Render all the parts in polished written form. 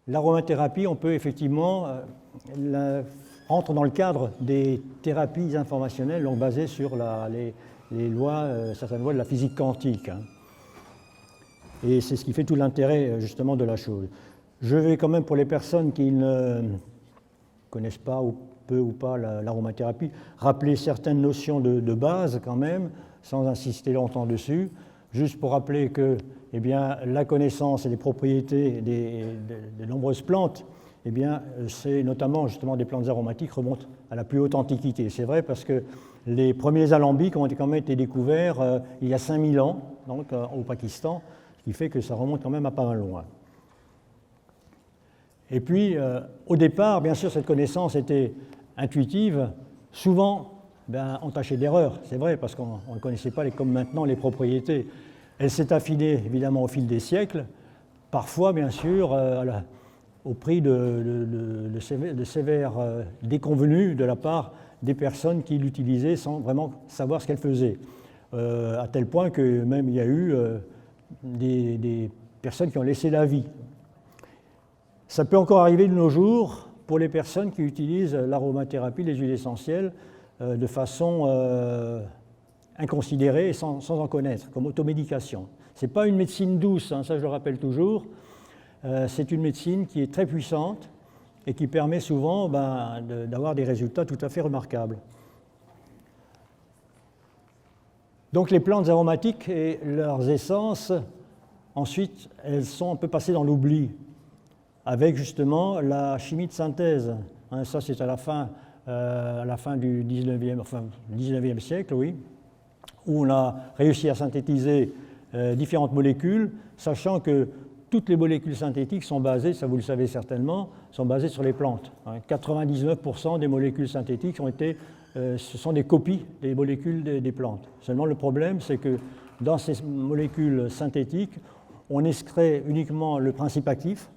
l'aromathérapie, on peut effectivement rentre dans le cadre des thérapies informationnelles, donc basées sur les lois, certaines lois de la physique quantique. Et c'est ce qui fait tout l'intérêt justement de la chose. Je vais quand même, pour les personnes qui ne connaissent pas ou peu ou pas l'aromathérapie, rappeler certaines notions de base quand même, sans insister longtemps dessus, juste pour rappeler que eh bien, la connaissance et les propriétés des nombreuses plantes, eh bien, c'est notamment justement des plantes aromatiques remontent à la plus haute antiquité. C'est vrai parce que les premiers alambics ont quand même été découverts il y a 5000 ans, donc au Pakistan, ce qui fait que ça remonte quand même à pas mal loin. Et puis, au départ, bien sûr, cette connaissance était intuitive, souvent entachée d'erreurs, c'est vrai, parce qu'on ne connaissait pas comme maintenant les propriétés. Elle s'est affinée évidemment au fil des siècles, parfois bien sûr au prix de sévères déconvenues de la part des personnes qui l'utilisaient sans vraiment savoir ce qu'elle faisait. À tel point que même il y a eu des personnes qui ont laissé la vie. Ça peut encore arriver de nos jours pour les personnes qui utilisent l'aromathérapie, les huiles essentielles, de façon inconsidérée et sans en connaître, comme automédication. Ce n'est pas une médecine douce, hein, ça je le rappelle toujours, c'est une médecine qui est très puissante et qui permet souvent d'avoir des résultats tout à fait remarquables. Donc les plantes aromatiques et leurs essences, ensuite, elles sont un peu passées dans l'oubli, avec justement la chimie de synthèse. Hein, ça, c'est à la fin du 19e siècle, oui, où on a réussi à synthétiser différentes molécules, sachant que toutes les molécules synthétiques sont basées, ça vous le savez certainement, sont basées sur les plantes. 99% des molécules synthétiques ce sont des copies des molécules des plantes. Seulement le problème, c'est que dans ces molécules synthétiques, on extrait uniquement le principe actif,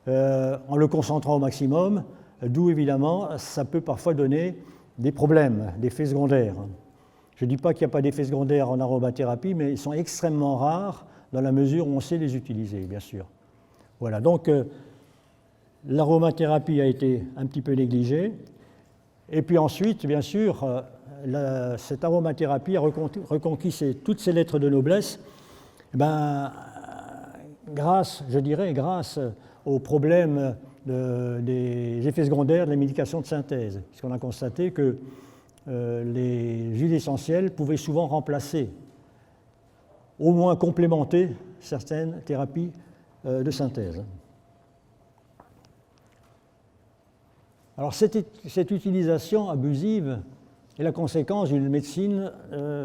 en le concentrant au maximum, d'où évidemment ça peut parfois donner des problèmes, des effets secondaires. Je ne dis pas qu'il n'y a pas d'effets secondaires en aromathérapie, mais ils sont extrêmement rares dans la mesure où on sait les utiliser, bien sûr. Voilà, donc l'aromathérapie a été un petit peu négligée. Et puis ensuite, bien sûr, cette aromathérapie a reconquis toutes ses lettres de noblesse, grâce aux problèmes des effets secondaires de la médication de synthèse. Puisqu'on a constaté que les huiles essentielles pouvaient souvent remplacer, au moins complémenter, certaines thérapies de synthèse. Alors cette utilisation abusive est la conséquence d'une médecine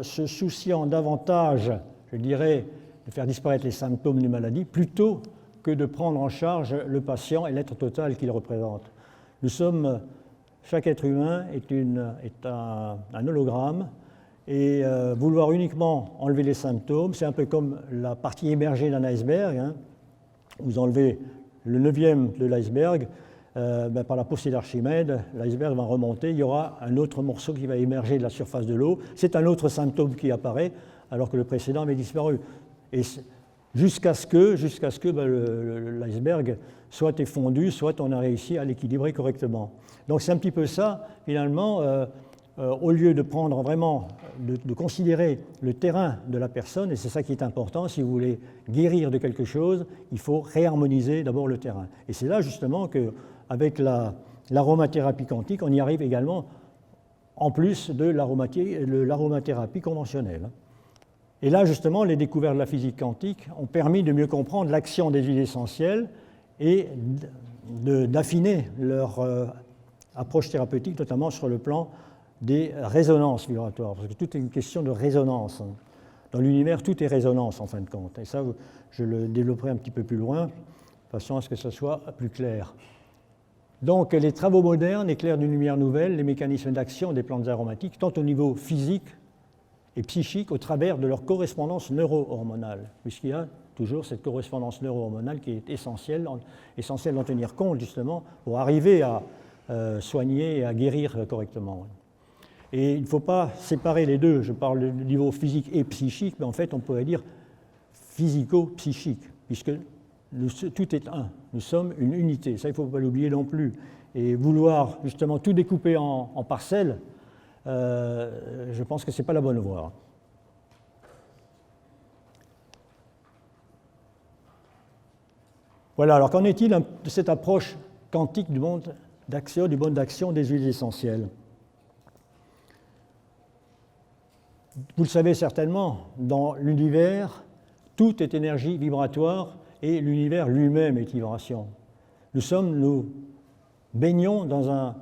se souciant davantage, je dirais, de faire disparaître les symptômes d'une maladie, plutôt que de prendre en charge le patient et l'être total qu'il représente. Chaque être humain est un hologramme, et vouloir uniquement enlever les symptômes, c'est un peu comme la partie émergée d'un iceberg. Hein. Vous enlevez le 9e de l'iceberg, par la poussée d'Archimède, l'iceberg va remonter, il y aura un autre morceau qui va émerger de la surface de l'eau. C'est un autre symptôme qui apparaît, alors que le précédent avait disparu. Et jusqu'à ce que l'iceberg soit effondu, soit on a réussi à l'équilibrer correctement. Donc c'est un petit peu ça, finalement, au lieu de prendre vraiment, de considérer le terrain de la personne, et c'est ça qui est important, si vous voulez guérir de quelque chose, il faut réharmoniser d'abord le terrain. Et c'est là justement qu'avec l'aromathérapie quantique, on y arrive également, en plus de l'aromathérapie conventionnelle. Et là, justement, les découvertes de la physique quantique ont permis de mieux comprendre l'action des huiles essentielles et d'affiner leur approche thérapeutique, notamment sur le plan des résonances vibratoires, parce que tout est une question de résonance. Dans l'univers, tout est résonance, en fin de compte. Et ça, je le développerai un petit peu plus loin, de façon à ce que ce soit plus clair. Donc, les travaux modernes éclairent d'une lumière nouvelle les mécanismes d'action des plantes aromatiques, tant au niveau physique et psychique, au travers de leur correspondance neuro-hormonale, puisqu'il y a toujours cette correspondance neuro-hormonale qui est essentielle d'en tenir compte, justement, pour arriver à soigner et à guérir correctement. Et il ne faut pas séparer les deux. Je parle du niveau physique et psychique, mais en fait, on pourrait dire physico-psychique, puisque tout est un. Nous sommes une unité. Ça, il ne faut pas l'oublier non plus. Et vouloir justement tout découper en parcelles, je pense que ce n'est pas la bonne voie. Voilà, alors qu'en est-il de cette approche quantique du monde d'action, du mode d'action des huiles essentielles? Vous le savez certainement, dans l'univers, tout est énergie vibratoire et l'univers lui-même est vibration. Nous baignons dans un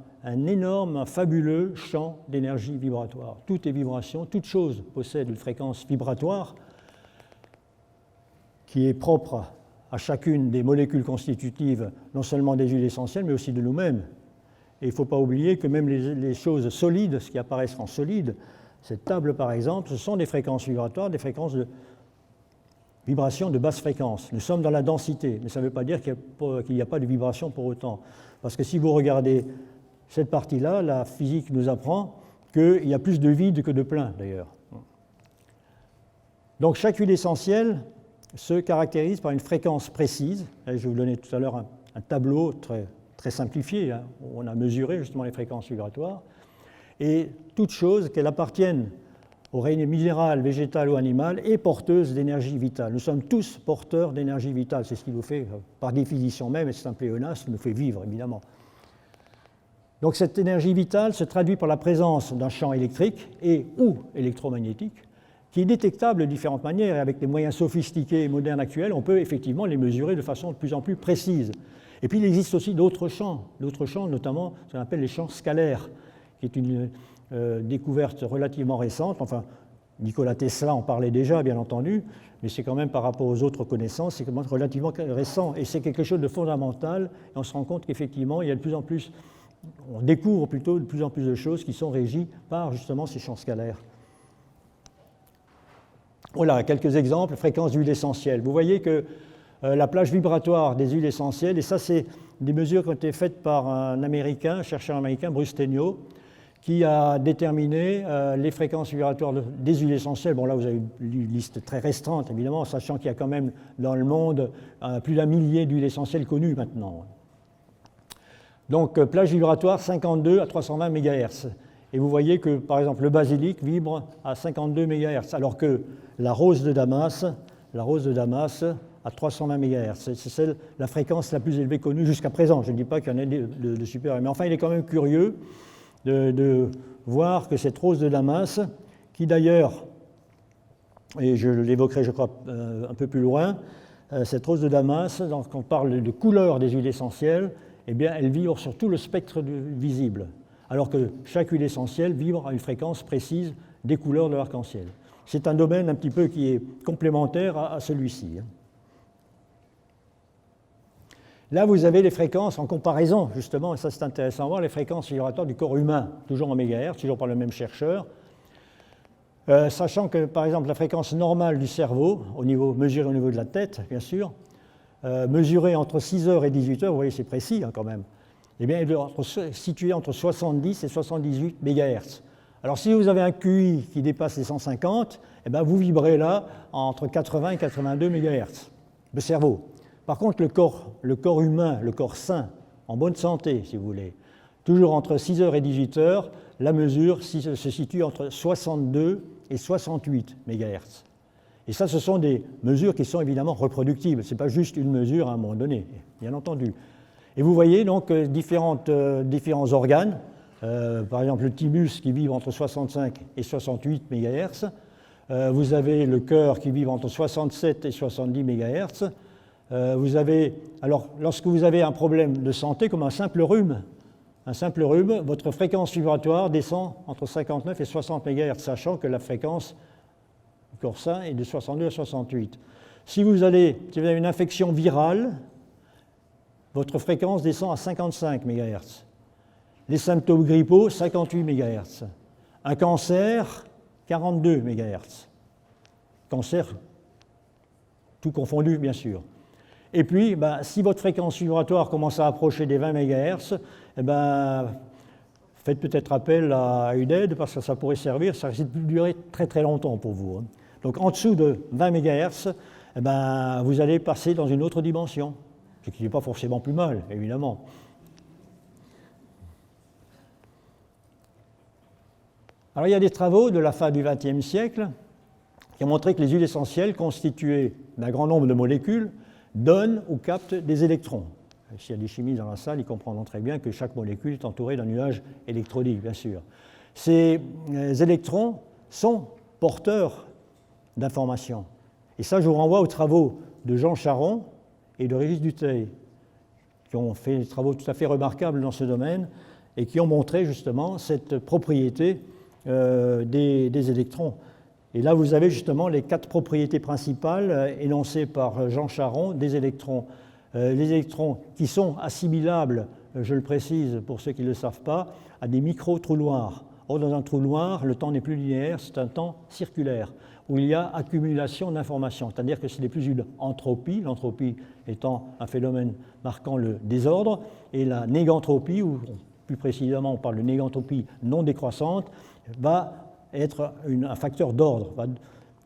énorme, un fabuleux champ d'énergie vibratoire. Tout est vibration, toute chose possède une fréquence vibratoire qui est propre à chacune des molécules constitutives, non seulement des huiles essentielles, mais aussi de nous-mêmes. Et il ne faut pas oublier que même les choses solides, ce qui apparaît en solide, cette table par exemple, ce sont des fréquences vibratoires, des fréquences de vibration de basse fréquence. Nous sommes dans la densité, mais ça ne veut pas dire qu'il n'y a pas de vibration pour autant. Parce que si vous regardez cette partie-là, la physique nous apprend qu'il y a plus de vide que de plein d'ailleurs. Donc chaque huile essentielle se caractérise par une fréquence précise. Je vais vous donner tout à l'heure un tableau très simplifié, hein, où on a mesuré justement les fréquences vibratoires. Et toute chose, qu'elle appartienne au règne minéral, végétal ou animal, est porteuse d'énergie vitale. Nous sommes tous porteurs d'énergie vitale. C'est ce qui nous fait, par définition même, et c'est un pléonasme, qui nous fait vivre, évidemment. Donc cette énergie vitale se traduit par la présence d'un champ électrique et ou électromagnétique qui est détectable de différentes manières. Et avec les moyens sophistiqués et modernes actuels, on peut effectivement les mesurer de façon de plus en plus précise. Et puis il existe aussi d'autres champs, notamment ce qu'on appelle les champs scalaires, qui est une découverte relativement récente. Enfin, Nikola Tesla en parlait déjà, bien entendu, mais c'est quand même par rapport aux autres connaissances, c'est quand même relativement récent. Et c'est quelque chose de fondamental, et on se rend compte qu'effectivement, il y a de plus en plus, on découvre plutôt de plus en plus de choses qui sont régies par justement ces champs scalaires. Voilà, quelques exemples, fréquence d'huile essentielle. Vous voyez que la plage vibratoire des huiles essentielles, et ça c'est des mesures qui ont été faites par un chercheur américain, Bruce Tenio, qui a déterminé les fréquences vibratoires des huiles essentielles. Bon, là, vous avez une liste très restreinte, évidemment, sachant qu'il y a quand même dans le monde plus d'un millier d'huiles essentielles connues maintenant. Donc, plage vibratoire 52 à 320 MHz. Et vous voyez que, par exemple, le basilic vibre à 52 MHz, alors que la rose de Damas à 320 MHz. C'est la fréquence la plus élevée connue jusqu'à présent. Je ne dis pas qu'il y en ait de supérieurs, mais enfin, il est quand même curieux de voir que cette rose de Damas, qui d'ailleurs, et je l'évoquerai je crois un peu plus loin, cette rose de Damas, quand on parle de couleur des huiles essentielles, eh bien elle vibre sur tout le spectre visible, alors que chaque huile essentielle vibre à une fréquence précise des couleurs de l'arc-en-ciel. C'est un domaine un petit peu qui est complémentaire à celui-ci. Là, vous avez les fréquences en comparaison, justement, et ça c'est intéressant à voir, les fréquences vibratoires du corps humain, toujours en mégahertz, toujours par le même chercheur, sachant que, par exemple, la fréquence normale du cerveau, mesurée au niveau de la tête, bien sûr, mesurée entre 6h et 18h, vous voyez, c'est précis hein, quand même, eh bien, elle doit être située entre 70 et 78 MHz. Alors, si vous avez un QI qui dépasse les 150, eh bien, vous vibrez là entre 80 et 82 MHz, le cerveau. Par contre, le corps humain, le corps sain, en bonne santé, si vous voulez, toujours entre 6h et 18h, la mesure se situe entre 62 et 68 MHz. Et ça, ce sont des mesures qui sont évidemment reproductibles. Ce n'est pas juste une mesure à un moment donné, bien entendu. Et vous voyez donc différents organes, par exemple le thymus qui vibre entre 65 et 68 MHz. Vous avez le cœur qui vibre entre 67 et 70 MHz. Alors, lorsque vous avez un problème de santé, comme un simple rhume, votre fréquence vibratoire descend entre 59 et 60 MHz, sachant que la fréquence du corps sain est de 62 à 68. Si vous avez une infection virale, votre fréquence descend à 55 MHz. Les symptômes grippaux, 58 MHz. Un cancer, 42 MHz. Cancer, tout confondu, bien sûr. Et puis, si votre fréquence vibratoire commence à approcher des 20 MHz, faites peut-être appel à une aide parce que ça pourrait servir, ça risque de durer très très longtemps pour vous. Donc en dessous de 20 MHz, eh ben, vous allez passer dans une autre dimension, ce qui n'est pas forcément plus mal, évidemment. Alors il y a des travaux de la fin du XXe siècle qui ont montré que les huiles essentielles constituées d'un grand nombre de molécules donnent ou captent des électrons. S'il y a des chimistes dans la salle, ils comprendront très bien que chaque molécule est entourée d'un nuage électronique, bien sûr. Ces électrons sont porteurs d'informations. Et ça, je vous renvoie aux travaux de Jean Charron et de Régis Dutheil, qui ont fait des travaux tout à fait remarquables dans ce domaine et qui ont montré justement cette propriété des électrons. Et là, vous avez justement les 4 propriétés principales énoncées par Jean Charron des électrons. Les électrons qui sont assimilables, je le précise pour ceux qui ne le savent pas, à des micro-trous noirs. Or, dans un trou noir, le temps n'est plus linéaire, c'est un temps circulaire, où il y a accumulation d'informations, c'est-à-dire que ce n'est plus une entropie, l'entropie étant un phénomène marquant le désordre, et la négantropie, ou plus précisément on parle de négantropie non décroissante, va être un facteur d'ordre, va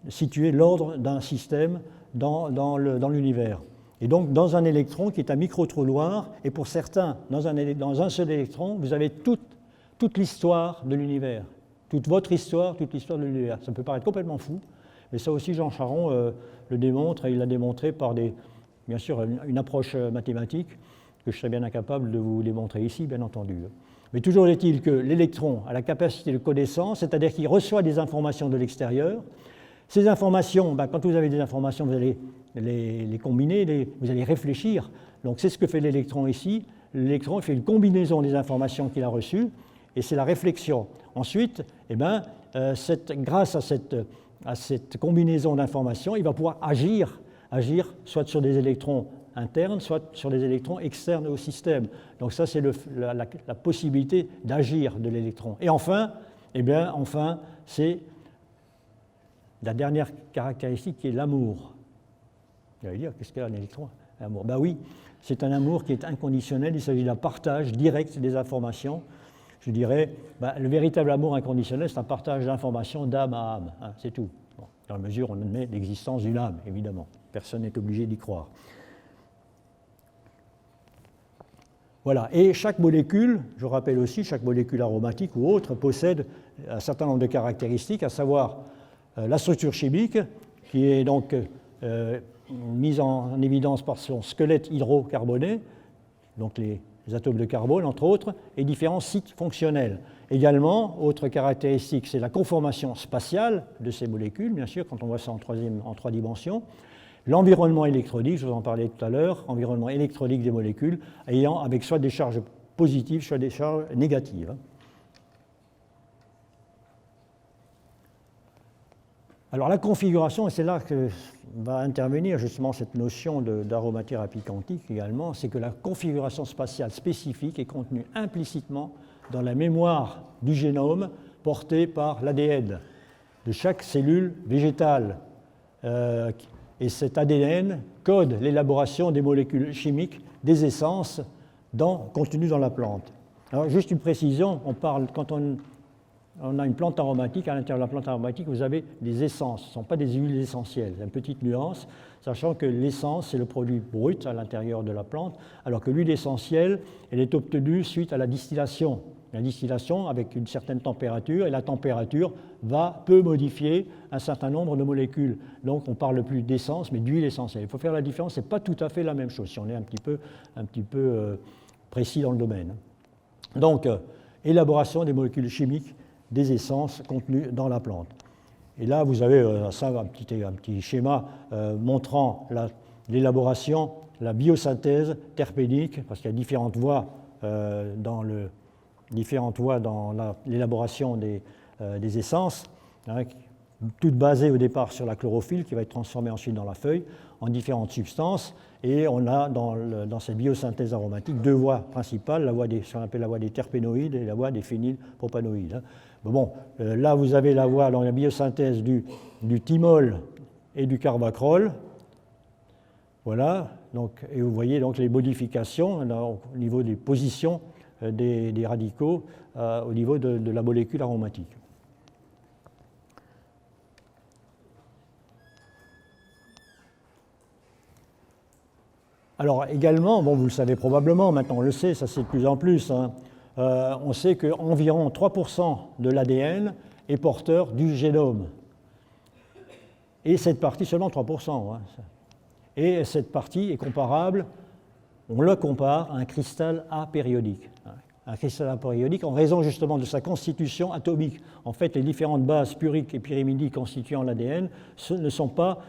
situer l'ordre d'un système dans l'univers. Et donc, dans un électron qui est un micro-trou noir, et pour certains, dans un seul électron, vous avez toute l'histoire de l'univers, toute votre histoire, toute l'histoire de l'univers. Ça peut paraître complètement fou, mais ça aussi, Jean Charron le démontre, et il l'a démontré par, bien sûr, une approche mathématique que je serais bien incapable de vous démontrer ici, bien entendu. Mais toujours est-il que l'électron a la capacité de connaissance, c'est-à-dire qu'il reçoit des informations de l'extérieur. Ces informations, quand vous avez des informations, vous allez les combiner, vous allez réfléchir. Donc c'est ce que fait l'électron ici. L'électron fait une combinaison des informations qu'il a reçues, et c'est la réflexion. Ensuite, grâce à cette combinaison d'informations, il va pouvoir agir soit sur des électrons internes, soit sur des électrons externes au système. Donc ça, c'est la possibilité d'agir de l'électron. Et enfin, c'est la dernière caractéristique qui est l'amour. Vous allez dire, qu'est-ce qu'un électron? L'amour. Ben oui, c'est un amour qui est inconditionnel, il s'agit d'un partage direct des informations. Je dirais, le véritable amour inconditionnel, c'est un partage d'informations d'âme à âme, hein, c'est tout. Bon, dans la mesure où on admet l'existence d'une âme, évidemment. Personne n'est obligé d'y croire. Voilà, et chaque molécule, je rappelle aussi, chaque molécule aromatique ou autre possède un certain nombre de caractéristiques, à savoir la structure chimique, qui est donc mise en évidence par son squelette hydrocarboné, donc les atomes de carbone, entre autres, et différents sites fonctionnels. Également, autre caractéristique, c'est la conformation spatiale de ces molécules, bien sûr, quand on voit ça en 3 dimensions. L'environnement électronique, je vous en parlais tout à l'heure, environnement électronique des molécules, ayant avec soit des charges positives, soit des charges négatives. Alors la configuration, et c'est là que va intervenir justement cette notion d'aromathérapie quantique également, c'est que la configuration spatiale spécifique est contenue implicitement dans la mémoire du génome portée par l'ADN de chaque cellule végétale. Et cet ADN code l'élaboration des molécules chimiques, des essences contenues dans la plante. Alors juste une précision, quand on a une plante aromatique, à l'intérieur de la plante aromatique, vous avez des essences, ce ne sont pas des huiles essentielles. Une petite nuance, sachant que l'essence, c'est le produit brut à l'intérieur de la plante, alors que l'huile essentielle, elle est obtenue suite à la distillation. La distillation avec une certaine température, et la température peut modifier un certain nombre de molécules. Donc on ne parle plus d'essence, mais d'huile essentielle. Il faut faire la différence, ce n'est pas tout à fait la même chose, si on est un petit peu précis dans le domaine. Donc, élaboration des molécules chimiques des essences contenues dans la plante. Et là, vous avez un petit schéma montrant l'élaboration, la biosynthèse terpénique, parce qu'il y a différentes voies dans l'élaboration des essences, hein, toutes basées au départ sur la chlorophylle, qui va être transformée ensuite dans la feuille, en différentes substances. Et on a dans cette biosynthèse aromatique 2 voies principales, ce qu'on appelle la voie des terpénoïdes et la voie des phénylpropanoïdes. Hein. Bon, là, vous avez la voie dans la biosynthèse du thymol et du carbacrol. Voilà, donc, et vous voyez donc les modifications au niveau des positions des radicaux au niveau de la molécule aromatique. Alors également, bon, vous le savez probablement, maintenant on le sait, ça c'est de plus en plus, hein, on sait qu'environ 3% de l'ADN est porteur du génome. Et cette partie, seulement 3%. Hein, et cette partie est comparable, on le compare à un cristal apériodique. Un cristal apériodique en raison justement de sa constitution atomique. En fait, les différentes bases puriques et pyrimidiques constituant l'ADN ne sont pas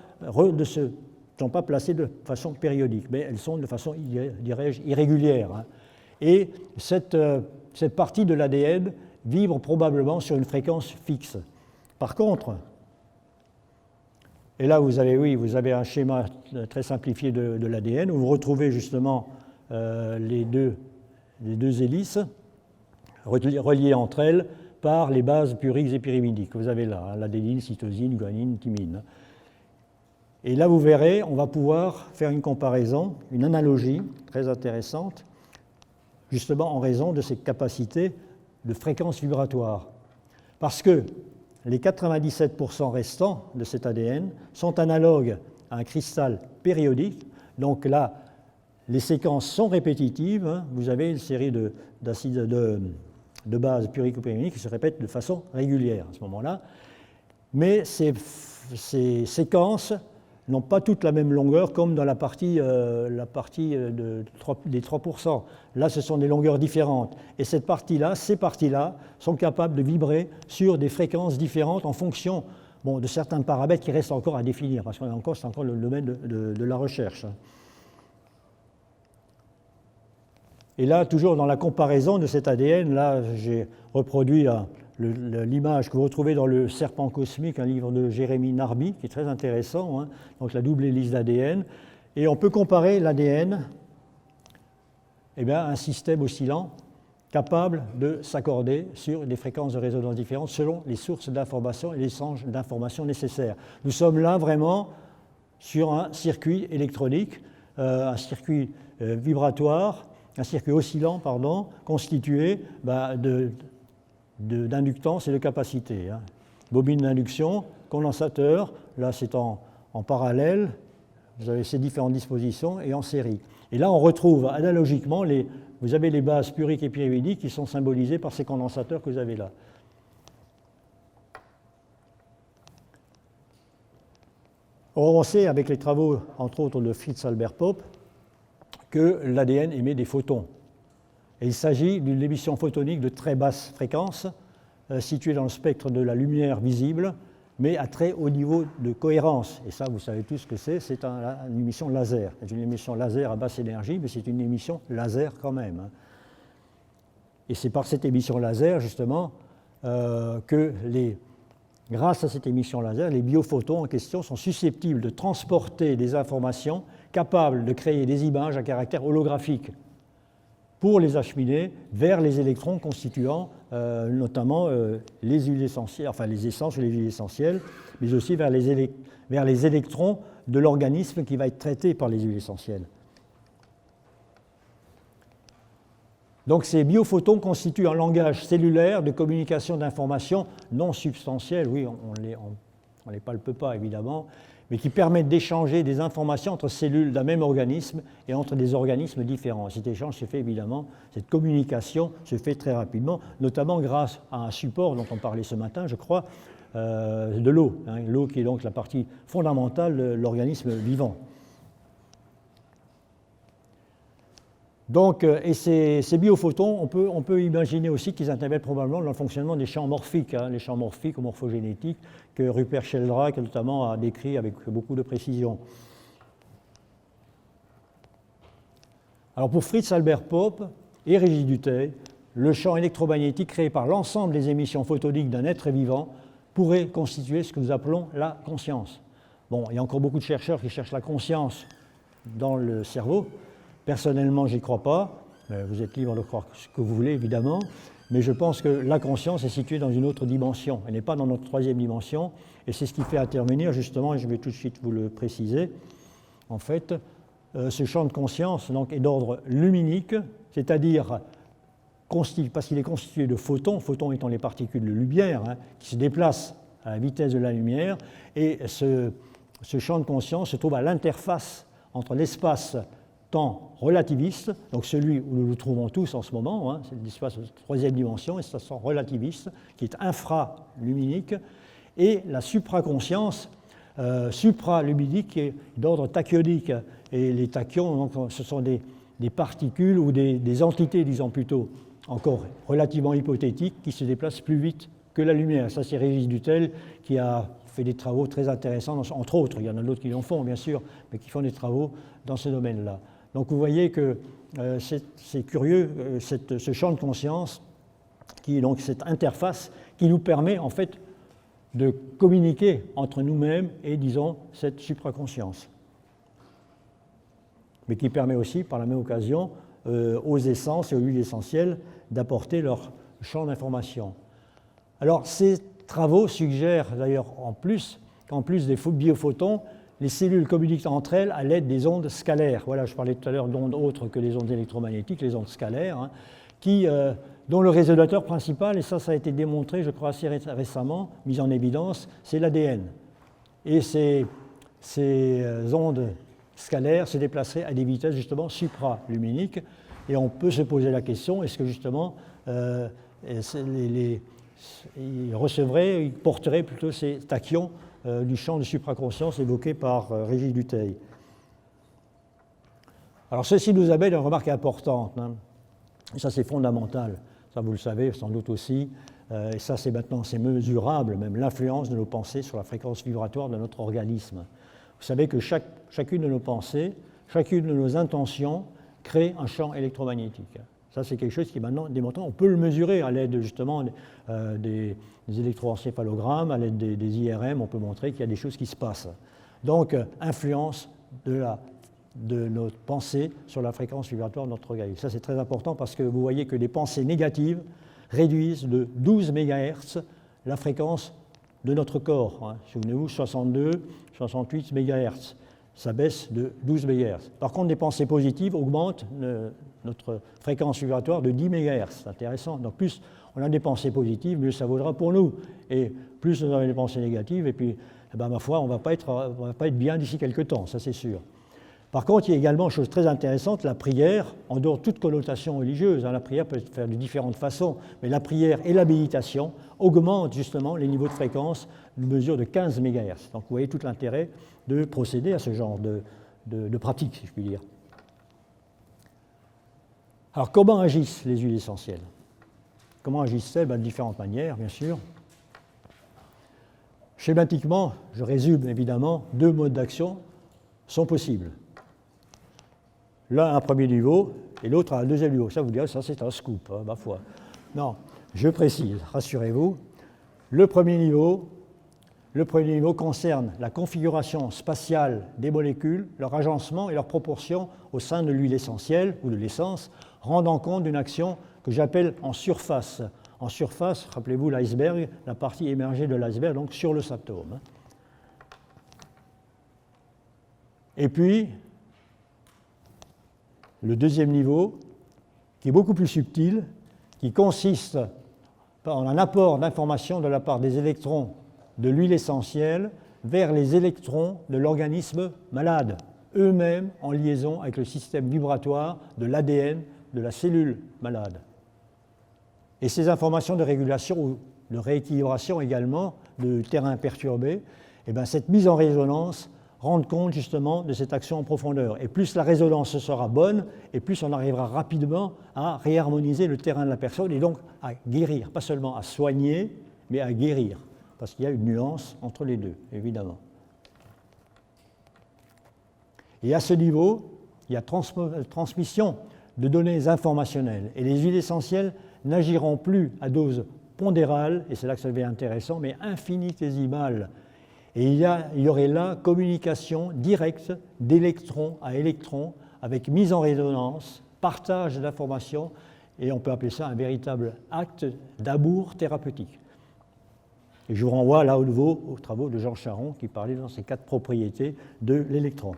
placées de façon périodique, mais elles sont de façon, dirais-je, irrégulière. Hein. Et cette partie de l'ADN vibre probablement sur une fréquence fixe. Par contre, et là vous avez un schéma très simplifié de l'ADN où vous retrouvez justement les deux hélices reliées entre elles par les bases puriques et pyrimidiques que vous avez là, hein, l'adénine, cytosine, guanine, thymine. Et là, vous verrez, on va pouvoir faire une comparaison, une analogie très intéressante, justement en raison de ces capacités de fréquence vibratoire. Parce que les 97% restants de cet ADN sont analogues à un cristal périodique. Donc là, les séquences sont répétitives. Hein. Vous avez une série de bases puriques ou pyrimidiques qui se répètent de façon régulière à ce moment-là. Mais ces séquences n'ont pas toutes la même longueur comme dans la partie des 3%. Là, ce sont des longueurs différentes. Et ces parties-là sont capables de vibrer sur des fréquences différentes en fonction de certains paramètres qui restent encore à définir, parce que c'est encore le domaine de la recherche. Et là, toujours dans la comparaison de cet ADN, là, j'ai reproduit l'image que vous retrouvez dans Le Serpent cosmique, un livre de Jérémy Narby, qui est très intéressant, hein, donc la double hélice d'ADN. Et on peut comparer l'ADN à un système oscillant capable de s'accorder sur des fréquences de résonance différentes selon les sources d'information et les échanges d'informations nécessaires. Nous sommes là vraiment sur un circuit électronique, un circuit vibratoire, un circuit oscillant, constitué d'inductance et de capacité. Hein. Bobine d'induction, condensateur, là c'est en parallèle, vous avez ces différentes dispositions, et en série. Et là on retrouve analogiquement, vous avez les bases puriques et pyrimidiques qui sont symbolisées par ces condensateurs que vous avez là. Or, on sait, avec les travaux, entre autres, de Fritz Albert Pope, que l'ADN émet des photons. Et il s'agit d'une émission photonique de très basse fréquence, située dans le spectre de la lumière visible, mais à très haut niveau de cohérence. Et ça, vous savez tous ce que c'est une émission laser. C'est une émission laser à basse énergie, mais c'est une émission laser quand même. Et c'est par cette émission laser, justement, grâce à cette émission laser, les biophotons en question sont susceptibles de transporter des informations capables de créer des images à caractère holographique pour les acheminer vers les électrons constituant notamment les huiles essentielles, enfin les essences ou les huiles essentielles, mais aussi vers les électrons de l'organisme qui va être traité par les huiles essentielles. Donc ces biophotons constituent un langage cellulaire de communication d'informations non substantielles, oui, on ne les palpe pas évidemment, mais qui permettent d'échanger des informations entre cellules d'un même organisme et entre des organismes différents. Cet échange se fait évidemment, cette communication se fait très rapidement, notamment grâce à un support dont on parlait ce matin, je crois, de l'eau, hein, l'eau qui est donc la partie fondamentale de l'organisme vivant. Donc, et ces biophotons, on peut imaginer aussi qu'ils interviennent probablement dans le fonctionnement des champs morphiques, hein, les champs morphiques ou morphogénétiques que Rupert Sheldrake notamment a décrit avec beaucoup de précision. Alors pour Fritz Albert Pope et Régis Dutheil, le champ électromagnétique créé par l'ensemble des émissions photoniques d'un être vivant pourrait constituer ce que nous appelons la conscience. Bon, il y a encore beaucoup de chercheurs qui cherchent la conscience dans le cerveau. Personnellement, je n'y crois pas. Vous êtes libre de croire ce que vous voulez, évidemment. Mais je pense que la conscience est située dans une autre dimension. Elle n'est pas dans notre troisième dimension. Et c'est ce qui fait intervenir, justement, et je vais tout de suite vous le préciser, en fait, ce champ de conscience donc, est d'ordre luminique, c'est-à-dire parce qu'il est constitué de photons, photons étant les particules de lumière, hein, qui se déplacent à la vitesse de la lumière. Et ce champ de conscience se trouve à l'interface entre l'espace temps relativiste, donc celui où nous nous trouvons tous en ce moment, c'est l'espace de troisième dimension, espace relativiste, qui est infraluminique, et la supraconscience supraluminique qui est d'ordre tachyonique. Et les tachyons, donc, ce sont des particules ou des entités, disons plutôt, encore relativement hypothétiques, qui se déplacent plus vite que la lumière. Ça, c'est Régis Dutel qui a fait des travaux très intéressants, entre autres, il y en a d'autres qui en font, bien sûr, mais qui font des travaux dans ce domaine-là. Donc vous voyez que c'est curieux, ce champ de conscience, qui est donc cette interface qui nous permet en fait de communiquer entre nous-mêmes et, disons, cette supraconscience. Mais qui permet aussi, par la même occasion, aux essences et aux huiles essentielles d'apporter leur champ d'information. Alors, ces travaux suggèrent d'ailleurs qu'en plus des biophotons, les cellules communiquent entre elles à l'aide des ondes scalaires. Voilà, je parlais tout à l'heure d'ondes autres que les ondes électromagnétiques, les ondes scalaires, dont le résonateur principal, et ça a été démontré, je crois, assez récemment, mis en évidence, c'est l'ADN. Et ces ondes scalaires se déplaceraient à des vitesses justement supraluminiques, et on peut se poser la question, est-ce que justement ils porteraient plutôt ces tachyons du champ de supraconscience évoqué par Régis Dutheil. Alors ceci nous amène à une remarque importante, et ça c'est fondamental, ça vous le savez sans doute aussi, et ça c'est mesurable, même l'influence de nos pensées sur la fréquence vibratoire de notre organisme. Vous savez que chacune de nos pensées, chacune de nos intentions crée un champ électromagnétique. Ça, c'est quelque chose qui est maintenant démontré. On peut le mesurer à l'aide justement des électroencéphalogrammes, à l'aide des IRM, on peut montrer qu'il y a des choses qui se passent. Donc, influence de notre pensée sur la fréquence vibratoire de notre organisme. Ça, c'est très important parce que vous voyez que les pensées négatives réduisent de 12 MHz la fréquence de notre corps. Souvenez-vous, 62, 68 MHz. Ça baisse de 12 MHz. Par contre, les pensées positives augmentent notre fréquence vibratoire de 10 MHz. C'est intéressant. Donc, plus on a des pensées positives, mieux ça vaudra pour nous. Et plus on a des pensées négatives, et puis, ma foi, on ne va pas être bien d'ici quelques temps, ça c'est sûr. Par contre, il y a également une chose très intéressante, la prière, en dehors de toute connotation religieuse. La prière peut se faire de différentes façons, mais la prière et la méditation augmentent justement les niveaux de fréquence d'une mesure de 15 MHz. Donc vous voyez tout l'intérêt de procéder à ce genre de pratique, si je puis dire. Alors comment agissent les huiles essentielles? Comment agissent-elles? De différentes manières, bien sûr. Schématiquement, je résume évidemment, deux modes d'action sont possibles. L'un à un premier niveau et l'autre à un deuxième niveau. Ça, vous direz, ça c'est un scoop, ma foi. Non, je précise, rassurez-vous. Le premier niveau concerne la configuration spatiale des molécules, leur agencement et leur proportion au sein de l'huile essentielle ou de l'essence, rendant compte d'une action que j'appelle en surface. En surface, rappelez-vous l'iceberg, la partie émergée de l'iceberg, donc sur le symptôme. Et puis, le deuxième niveau, qui est beaucoup plus subtil, qui consiste en un apport d'informations de la part des électrons de l'huile essentielle vers les électrons de l'organisme malade, eux-mêmes en liaison avec le système vibratoire de l'ADN de la cellule malade. Et ces informations de régulation ou de rééquilibration également de terrain perturbé, cette mise en résonance rendre compte justement de cette action en profondeur. Et plus la résonance sera bonne, et plus on arrivera rapidement à réharmoniser le terrain de la personne et donc à guérir, pas seulement à soigner, mais à guérir, parce qu'il y a une nuance entre les deux, évidemment. Et à ce niveau, il y a transmission de données informationnelles. Et les huiles essentielles n'agiront plus à dose pondérale, et c'est là que ça devient intéressant, mais infinitésimale. Et il y aurait là communication directe d'électron à électron avec mise en résonance, partage d'informations, et on peut appeler ça un véritable acte d'amour thérapeutique. Et je vous renvoie là au nouveau aux travaux de Jean Charron qui parlait dans ces 4 propriétés de l'électron.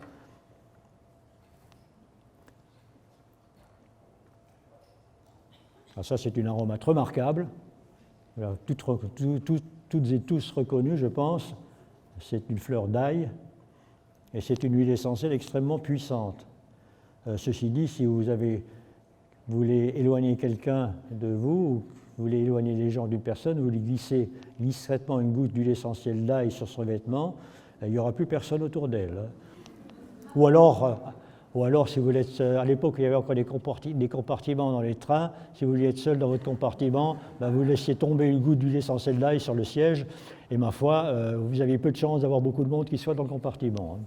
Alors ça, c'est une aromate remarquable, toutes et tous reconnus, je pense. C'est une fleur d'ail et c'est une huile essentielle extrêmement puissante. Ceci dit, si vous voulez éloigner quelqu'un de vous, ou vous voulez éloigner les gens d'une personne, vous lui glissez discrètement une goutte d'huile essentielle d'ail sur son vêtement, il n'y aura plus personne autour d'elle. Ou alors, si vous voulez être seul, à l'époque, il y avait encore des compartiments dans les trains, si vous vouliez être seul dans votre compartiment, vous laissiez tomber une goutte d'huile essentielle d'ail sur le siège, et ma foi, vous aviez peu de chance d'avoir beaucoup de monde qui soit dans le compartiment.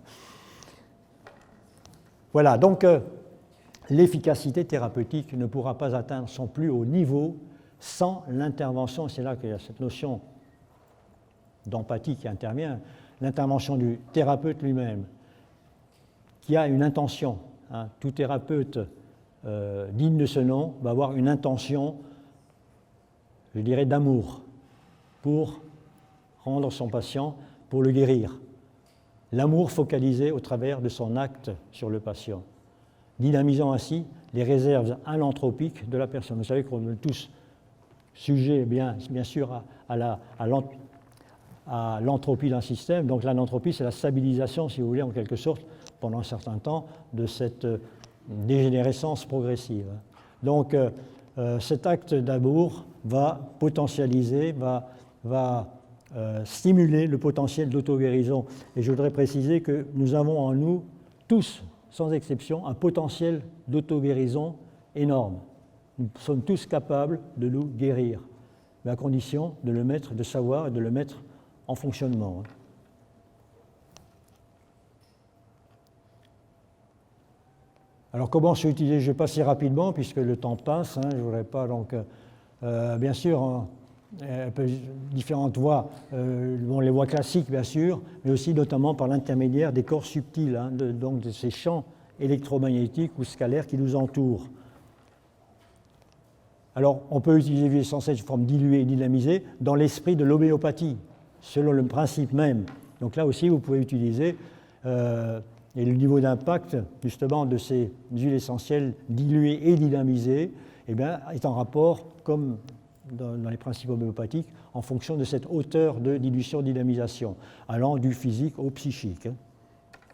Voilà, donc l'efficacité thérapeutique ne pourra pas atteindre son plus haut niveau sans l'intervention, c'est là qu'il y a cette notion d'empathie qui intervient, l'intervention du thérapeute lui-même, qui a une intention. Tout thérapeute digne de ce nom va avoir une intention, je dirais, d'amour pour rendre son patient, pour le guérir. L'amour focalisé au travers de son acte sur le patient, dynamisant ainsi les réserves allanthropiques de la personne. Vous savez qu'on est tous sujets, bien sûr, à l'entropie d'un système. Donc l'anthropie, c'est la stabilisation, si vous voulez, en quelque sorte, pendant un certain temps, de cette dégénérescence progressive. Donc cet acte d'amour va potentialiser, va stimuler le potentiel d'auto-guérison. Et je voudrais préciser que nous avons en nous, tous, sans exception, un potentiel d'auto-guérison énorme. Nous sommes tous capables de nous guérir, mais à condition de savoir et de le mettre en fonctionnement. Alors comment se utiliser? Je vais passer rapidement puisque le temps passe, je ne voudrais pas donc... bien sûr, différentes voies, les voies classiques bien sûr, mais aussi notamment par l'intermédiaire des corps subtils, donc de ces champs électromagnétiques ou scalaires qui nous entourent. Alors on peut utiliser l'huile essentielle sous forme diluée et dynamisée dans l'esprit de l'homéopathie, selon le principe même. Donc là aussi vous pouvez utiliser, et le niveau d'impact justement de ces huiles essentielles diluées et dynamisées est en rapport, comme dans les principes homéopathiques, en fonction de cette hauteur de dilution-dynamisation, allant du physique au psychique.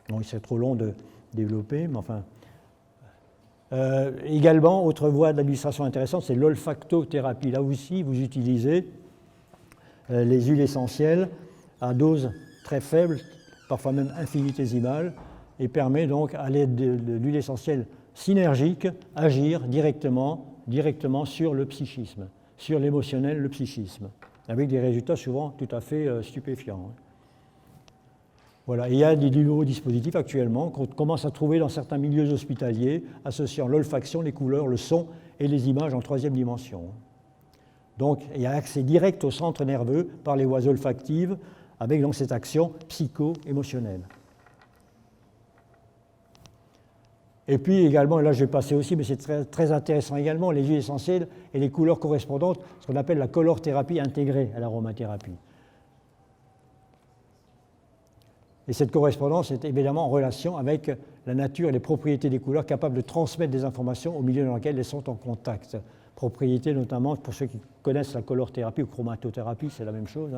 Bon, il serait trop long de développer, mais enfin... également, autre voie d'administration intéressante, c'est l'olfactothérapie. Là aussi, vous utilisez les huiles essentielles à dose très faible, parfois même infinitésimale, et permet donc, à l'aide de l'huile essentielle synergique, agir directement sur le psychisme, sur l'émotionnel, le psychisme, avec des résultats souvent tout à fait stupéfiants. Voilà. Et il y a des nouveaux dispositifs actuellement qu'on commence à trouver dans certains milieux hospitaliers, associant l'olfaction, les couleurs, le son et les images en troisième dimension. Donc il y a accès direct au centre nerveux par les voies olfactives, avec donc cette action psycho-émotionnelle. Et puis également, et là je vais passer aussi, mais c'est très, très intéressant également, les huiles essentielles et les couleurs correspondantes, ce qu'on appelle la color-thérapie intégrée à l'aromathérapie. Et cette correspondance est évidemment en relation avec la nature et les propriétés des couleurs capables de transmettre des informations au milieu dans lequel elles sont en contact. Propriétés notamment, pour ceux qui connaissent la color-thérapie ou chromatothérapie, c'est la même chose,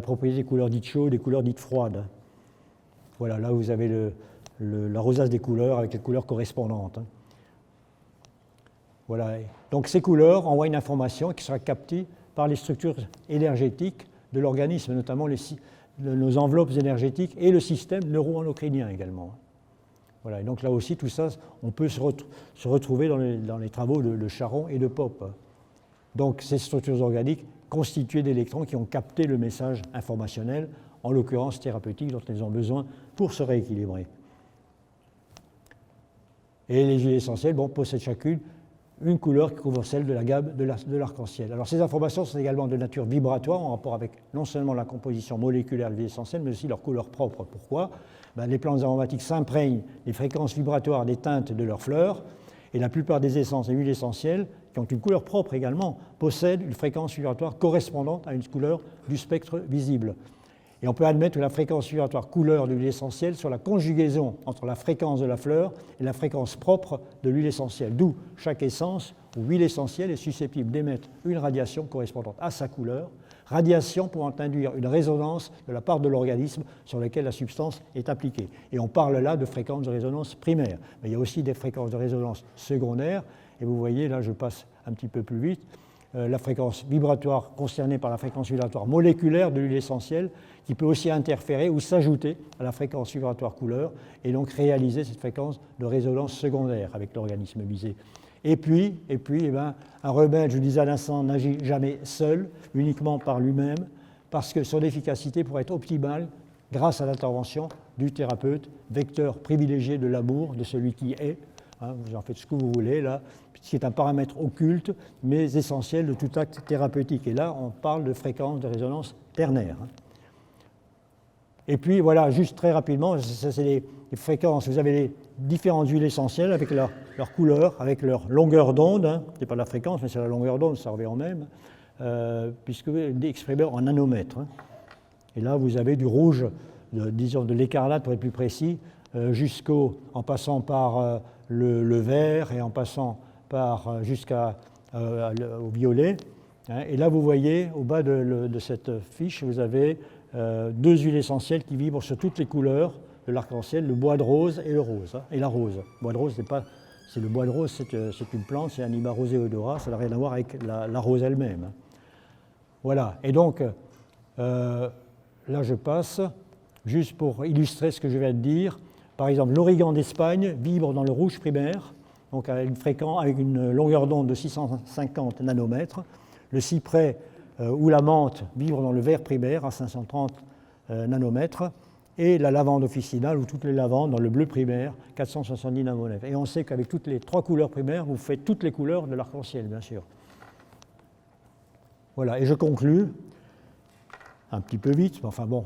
propriétés des couleurs dites chaudes, des couleurs dites froides. Voilà, là vous avez la rosace des couleurs avec les couleurs correspondantes. Voilà. Donc ces couleurs envoient une information qui sera captée par les structures énergétiques de l'organisme, notamment nos enveloppes énergétiques et le système neuro-endocrinien également. Voilà. Et donc là aussi, tout ça, on peut se retrouver dans les travaux de Charron et de Pope. Donc ces structures organiques constituées d'électrons qui ont capté le message informationnel, en l'occurrence thérapeutique, dont elles ont besoin pour se rééquilibrer. Et les huiles essentielles possèdent chacune une couleur qui couvre celle de la gamme de l'arc-en-ciel. Alors ces informations sont également de nature vibratoire, en rapport avec non seulement la composition moléculaire des huiles essentielles, mais aussi leur couleur propre. Pourquoi ? Les plantes aromatiques s'imprègnent des fréquences vibratoires des teintes de leurs fleurs, et la plupart des essences et huiles essentielles, qui ont une couleur propre également, possèdent une fréquence vibratoire correspondante à une couleur du spectre visible. Et on peut admettre que la fréquence vibratoire couleur de l'huile essentielle soit la conjugaison entre la fréquence de la fleur et la fréquence propre de l'huile essentielle, d'où chaque essence ou huile essentielle est susceptible d'émettre une radiation correspondante à sa couleur, radiation pouvant induire une résonance de la part de l'organisme sur lequel la substance est appliquée. Et on parle là de fréquences de résonance primaires. Mais il y a aussi des fréquences de résonance secondaires. Et vous voyez, là, je passe un petit peu plus vite, la fréquence vibratoire concernée par la fréquence vibratoire moléculaire de l'huile essentielle, qui peut aussi interférer ou s'ajouter à la fréquence vibratoire couleur, et donc réaliser cette fréquence de résonance secondaire avec l'organisme visé. Et puis un remède, je disais à l'instant, n'agit jamais seul, uniquement par lui-même, parce que son efficacité pourrait être optimale grâce à l'intervention du thérapeute, vecteur privilégié de l'amour de celui qui est. Vous en faites ce que vous voulez, là, qui est un paramètre occulte, mais essentiel de tout acte thérapeutique. Et là, on parle de fréquence de résonance ternaire. Et puis, voilà, juste très rapidement, ça c'est les fréquences. Vous avez les différentes huiles essentielles avec leur couleur, avec leur longueur d'onde. Ce n'est pas la fréquence, mais c'est la longueur d'onde, ça revient au même, puisque exprimé en nanomètres. Et là, vous avez du rouge, disons de l'écarlate pour être plus précis, en passant par le vert et en passant au violet. Et là, vous voyez, au bas de cette fiche, vous avez deux huiles essentielles qui vibrent sur toutes les couleurs de l'arc-en-ciel, le bois de rose et le rose, et la rose. Le bois de rose, c'est le bois de rose, c'est une plante, c'est Anima roseodora, ça n'a rien à voir avec la rose elle-même. Voilà, et donc, là je passe, juste pour illustrer ce que je viens de dire. Par exemple, l'origan d'Espagne vibre dans le rouge primaire, donc avec une longueur d'onde de 650 nanomètres. Le cyprès ou la menthe vibre dans le vert primaire à 530 nanomètres. Et la lavande officinale ou toutes les lavandes dans le bleu primaire, 470 nanomètres. Et on sait qu'avec toutes les trois couleurs primaires, vous faites toutes les couleurs de l'arc-en-ciel, bien sûr. Voilà, et je conclus, un petit peu vite, mais enfin bon,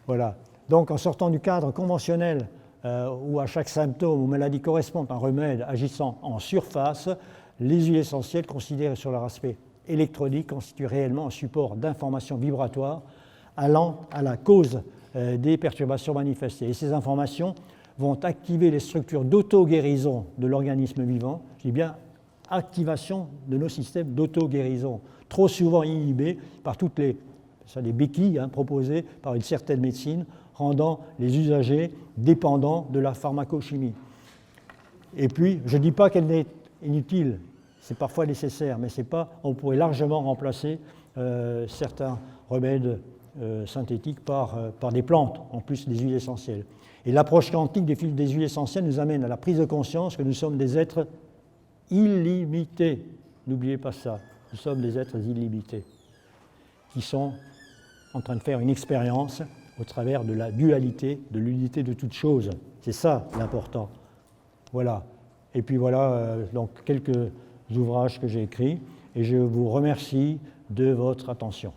voilà. Donc, en sortant du cadre conventionnel où à chaque symptôme ou maladie correspond un remède agissant en surface, les huiles essentielles considérées sur leur aspect électronique constituent réellement un support d'information vibratoire allant à la cause des perturbations manifestées. Et ces informations vont activer les structures d'auto-guérison de l'organisme vivant. Je dis bien activation de nos systèmes d'auto-guérison, trop souvent inhibés par toutes les béquilles proposées par une certaine médecine, rendant les usagers dépendants de la pharmacochimie. Et puis, je ne dis pas qu'elle n'est inutile, c'est parfois nécessaire, mais c'est pas, on pourrait largement remplacer certains remèdes synthétiques par des plantes, en plus des huiles essentielles. Et l'approche quantique des huiles essentielles nous amène à la prise de conscience que nous sommes des êtres illimités. N'oubliez pas ça, nous sommes des êtres illimités, qui sont en train de faire une expérience au travers de la dualité, de l'unité de toute chose. C'est ça l'important. Voilà. Et puis voilà donc quelques ouvrages que j'ai écrits et je vous remercie de votre attention.